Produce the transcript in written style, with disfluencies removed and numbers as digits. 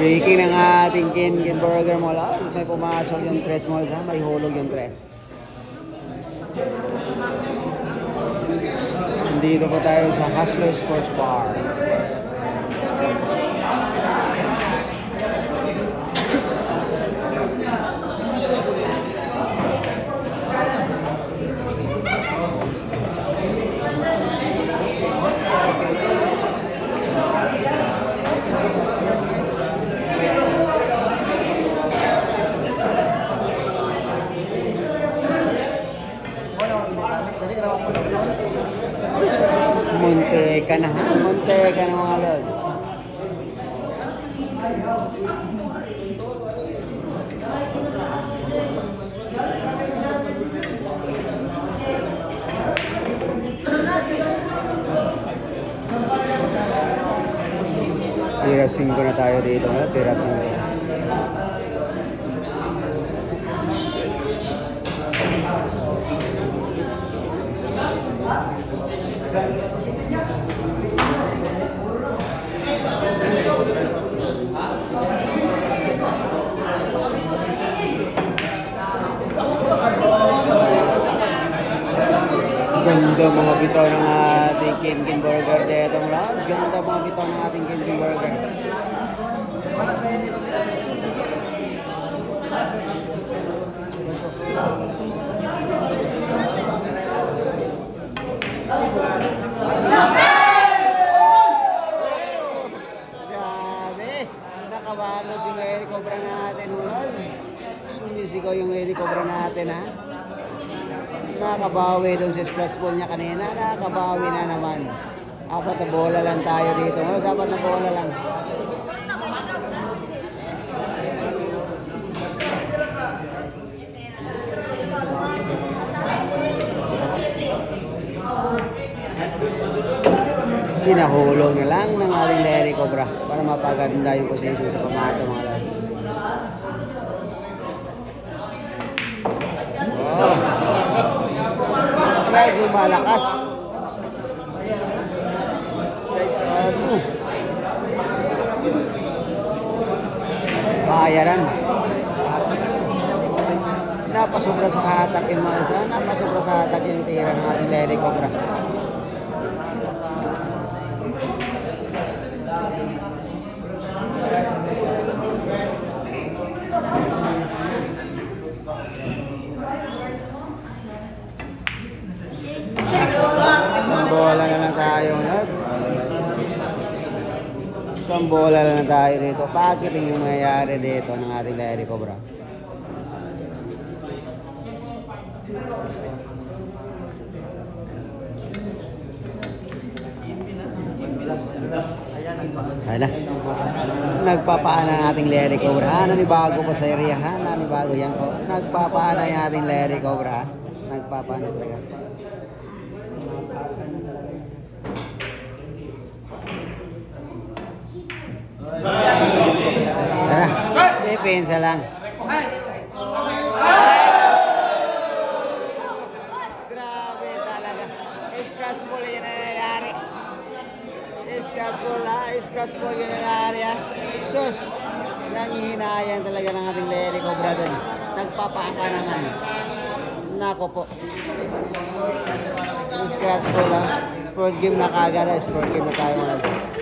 Shaking ng ating Kin Burger mo lang. May pumasok yung tres mo lang. May hulog yung tres. Nandito po tayo sa Haslo Sports Bar. Muntika na ha, muntika na mga lods. Tira 5 na tayo dito, ha? Tira 5. Ganda mga bitaw ng ating Kin Burger dito mga lods. Ganda mga bitaw ng ating Kin Burger. Grabe! Nakabalos yung Lady Cobra natin mga lods. Sumisigaw yung Lady Cobra natin ha. Nakabawi doon sa stress ball niya kanina. Nakabawi na naman. 4 na bola lang tayo dito. 4 na bola lang. Pinahulog na lang ng ating Lady Cobra para mapaganda yung position sa pamato mga lads. Medyo malakas. Bayaran. Napasobra sa hatak yung mga isa. Napasobra sa hatak yung tira ng ating Lady Cobra. Isang bola na lang tayo. Isang bola na lang tayo dito. Bakit yung nangyayari dito ng ating Lady Cobra? Ayan na. Nagpapaana ng ating Lady Cobra. Nanibago pa sa area ha. Nanibago yan po. Nagpapaana yung ating Lady Cobra. Nagpapaana talaga. Tara, depensa lang. Grabe talaga. Scratch ball yung nangyayari. Scratch ball ha. Scratch ball yung nangyayari ha. Sus, nanghihinayan talaga ng ating Lady Cobra dun. Nagpapaaka naman. Nako po. Scratch ball ha. Sport game na kagad. Sport game na tayo mga.